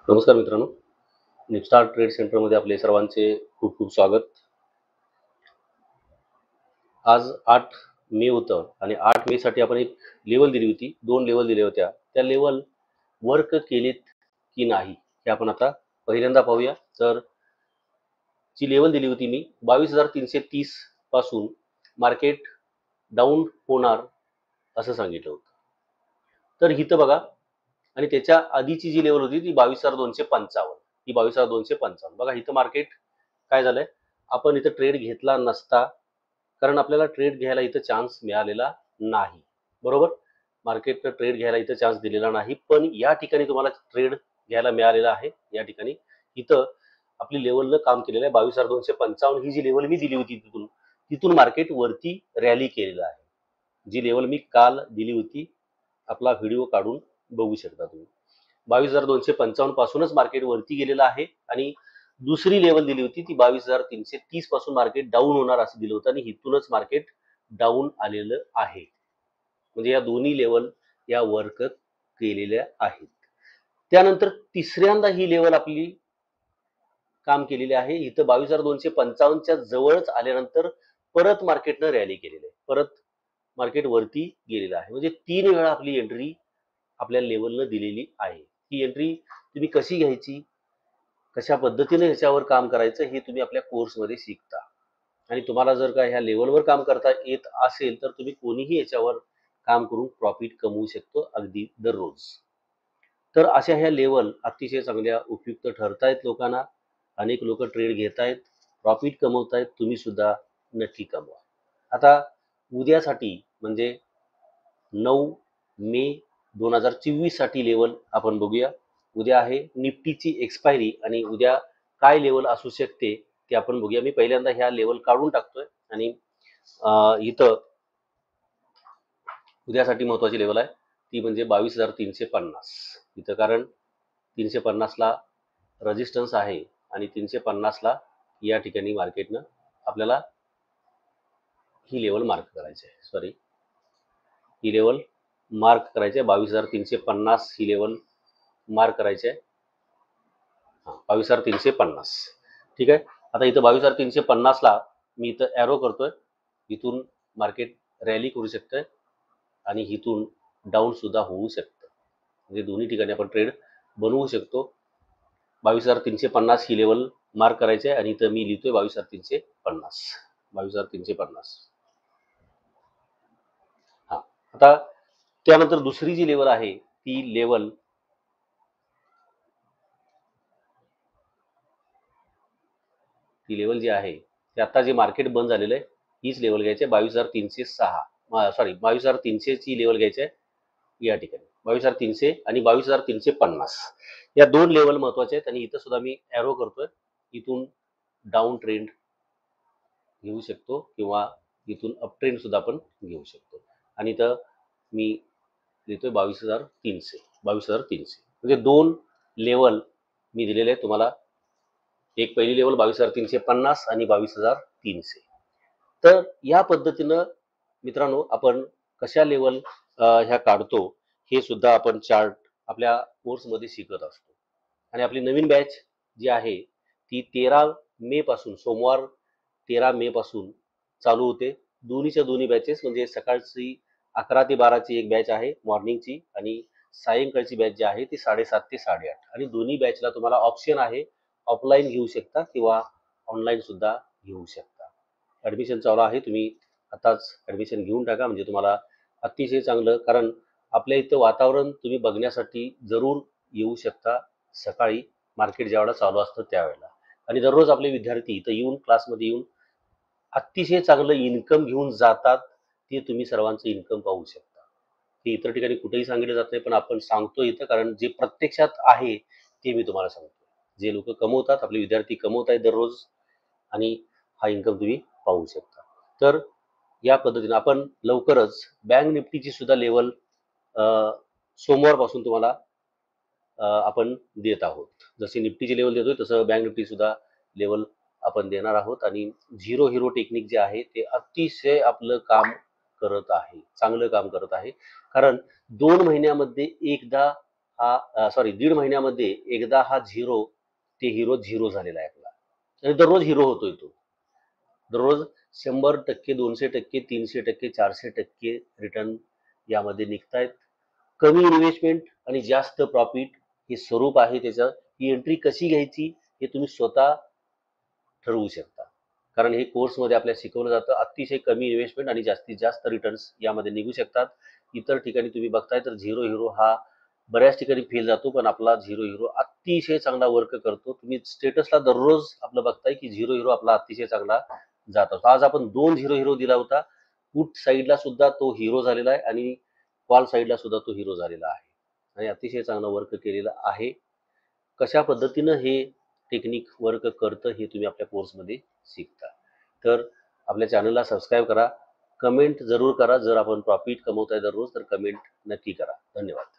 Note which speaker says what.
Speaker 1: नमस्कार मित्रांनो, निफ्स्टार ट्रेड सेंटरमध्ये आपले सर्वांचे खूप खूप स्वागत. आज 8 मे होतं आणि 8 मे साठी आपण एक लेवल दिली होती. 2 लेवल दिल्या होत्या. त्या लेवल वर्क केलेत की नाही हे आपण आता पहिल्यांदा पाहूया. तर जी लेवल दिली होती मी 22,330 पासून मार्केट डाऊन होणार असं सांगितलं होतं. तर इथं बघा, आणि त्याच्या आधीची जी लेवल होती ती 22,255. ही 22,255. बघा इथं मार्केट काय झालंय, आपण इथं ट्रेड घेतला नसता, कारण आपल्याला ट्रेड घ्यायला इथं चान्स मिळालेला नाही. बरोबर, मार्केटनं ट्रेड घ्यायला इथं चान्स दिलेला नाही, पण या ठिकाणी तुम्हाला ट्रेड घ्यायला मिळालेला आहे. या ठिकाणी इथं आपली लेवलनं काम केलेलं आहे. 22,255 ही जी लेवल मी दिली होती, तिथून तिथून मार्केट वरती रॅली केलेलं आहे. जी लेवल मी काल दिली होती, आपला व्हिडिओ काढून बघू शकता तुम्ही. 22,255 पासूनच मार्केट वरती गेलेलं आहे आणि दुसरी लेवल दिली होती ती 22,330 पासून मार्केट डाऊन होणार असं दिलं होतं आणि इथूनच मार्केट डाऊन आलेलं आहे. म्हणजे या दोन्ही लेवल या वर्क केलेल्या आहेत. त्यानंतर तिसऱ्यांदा ही लेवल आपली काम केलेली आहे. इथं 22,255च्या जवळच आल्यानंतर परत मार्केटनं रॅली केलेली आहे. परत मार्केट वरती गेलेलं आहे. म्हणजे 3 वेळा आपली एंट्री आपल्या लेवलनं दिलेली आहे. ही एंट्री तुम्ही कशी घ्यायची, कशा पद्धतीने ह्याच्यावर काम करायचं हे तुम्ही आपल्या कोर्समध्ये शिकता. आणि तुम्हाला जर का ह्या लेवलवर काम करता येत असेल तर तुम्ही कोणीही याच्यावर काम करून प्रॉफिट कमवू शकतो अगदी दररोज. तर अशा ह्या लेवल अतिशय चांगल्या उपयुक्त ठरतायत लोकांना. अनेक लोक ट्रेड घेतायत, प्रॉफिट कमवतायत. तुम्ही सुद्धा नक्की कमवा. आता उद्यासाठी म्हणजे 9 मे 2024 साठी लेवल आपण बघूया. उद्या आहे निफ्टीची एक्सपायरी आणि उद्या काय लेवल असू शकते ते आपण बघूया. मी पहिल्यांदा ह्या लेवल काढून टाकतोय आणि इथं उद्यासाठी महत्वाची लेवल आहे ती म्हणजे 22,350. इथं कारण 350ला रेजिस्टन्स आहे आणि 350ला या ठिकाणी मार्केटनं आपल्याला ही लेवल मार्क करायची आहे. सॉरी, ही लेवल मार्क करायची आहे. 22,350 ही लेवल मार्क करायची आहे. 22,350. ठीक आहे. आता इथं 22,350ला मी इथं ॲरो करतोय. इथून मार्केट रॅली करू शकतंय आणि इथून डाऊन सुद्धा होऊ शकतं. म्हणजे दोन्ही ठिकाणी आपण ट्रेड बनवू शकतो. 22,350 ही लेवल मार्क करायची आहे आणि इथं मी लिहितोय 22,350. 22,350. हा, आता त्यानंतर दुसरी जी लेवल आहे ती लेवल जी आहे ते आता जे मार्केट बंद झालेलं आहे हीच लेवल घ्यायची आहे. 22,306. सॉरी, 22,300ची लेवल घ्यायची आहे या ठिकाणी. 22,300 आणि 22,350 या दोन लेवल महत्वाचे आहेत. आणि इथं सुद्धा मी ॲरो करतोय. इथून डाऊन ट्रेंड घेऊ शकतो किंवा इथून अप ट्रेंड सुद्धा आपण घेऊ शकतो. आणि इथं मी देतोय 22,300. 22,300 म्हणजे दोन लेवल मी दिलेले आहेत तुम्हाला. एक पहिली लेवल 22,350 आणि 22,300. तर या पद्धतीनं मित्रांनो आपण कशा लेवल ह्या काढतो हे सुद्धा आपण चार्ट आपल्या कोर्समध्ये शिकत असतो. आणि आपली नवीन बॅच जी आहे ती 13 मे पासून, सोमवार 13 मे पासून चालू होते. दोन्हीच्या दोन्ही बॅचेस म्हणजे सकाळची 11 ते 12ची एक बॅच आहे मॉर्निंगची आणि सायंकाळची बॅच जी आहे ती 7:30 ते 8:30. आणि दोन्ही बॅचला तुम्हाला ऑप्शन आहे, ऑफलाईन घेऊ शकता किंवा ऑनलाईन सुद्धा घेऊ शकता. ॲडमिशन चालू आहे. तुम्ही आताच ॲडमिशन घेऊन टाका म्हणजे तुम्हाला अतिशय चांगलं, कारण आपल्या इथं वातावरण तुम्ही बघण्यासाठी जरूर येऊ शकता सकाळी मार्केट ज्यावेळेला चालू असतं त्यावेळेला. आणि दररोज आपले विद्यार्थी इथं येऊन क्लासमध्ये येऊन अतिशय चांगलं इन्कम घेऊन जातात. ते तुम्ही सर्वांचं इन्कम पाहू शकता. ते इतर ठिकाणी कुठेही सांगितलं जात नाही, पण आपण सांगतो इथं कारण जे प्रत्यक्षात आहे ते मी तुम्हाला सांगतो. जे लोक कमवतात, आपले विद्यार्थी कमवत आहेत दररोज, आणि हा इन्कम तुम्ही पाहू शकता. तर या पद्धतीने आपण लवकरच बँक निफ्टीची सुद्धा लेवल सोमवारपासून तुम्हाला आपण देत आहोत. जशी निफ्टीची लेवल देतोय तसं बँक निफ्टी सुद्धा लेवल आपण देणार आहोत. आणि झिरो हिरो टेक्निक जे आहे ते अतिशय आपलं काम करत आहे, चांगलं काम करत आहे. कारण 2 महिन्यामध्ये एकदा हा सॉरी 1.5 महिन्यामध्ये एकदा हा झिरो ते झिरो झालेला आहे आपला. आणि दररोज हिरो होतोय तो. दररोज 100%, 200%, 300%, 400% रिटर्न यामध्ये निघतायत. कमी इन्व्हेस्टमेंट आणि जास्त प्रॉफिट हे स्वरूप आहे त्याचं. ही एंट्री कशी घ्यायची हे तुम्ही स्वतः ठरवू शकता. कारण हे कोर्समध्ये आपल्याला शिकवलं जातं. अतिशय कमी इन्व्हेस्टमेंट आणि जास्तीत जास्त रिटर्न्स यामध्ये निघू शकतात. इतर ठिकाणी तुम्ही बघताय तर झिरो हिरो हा बऱ्याच ठिकाणी फेल जातो, पण आपला झिरो हिरो अतिशय चांगला वर्क करतो. तुम्ही स्टेटसला दररोज आपलं बघताय की झिरो हिरो आपला अतिशय चांगला जात असतो. आज आपण 2 झिरो हिरो दिला होता. पुट साईडला सुद्धा तो हिरो झालेला आहे आणि कॉल साईडला सुद्धा तो हिरो झालेला आहे आणि अतिशय चांगला वर्क केलेला आहे. कशा पद्धतीनं हे टेक्निक वर्क करतं हे तुम्ही आपल्या कोर्समध्ये शिकता. तर आपल्या चॅनलला सबस्क्राईब करा, कमेंट जरूर करा. जर आपण प्रॉफिट कमवताय दररोज तर कमेंट नक्की करा. धन्यवाद.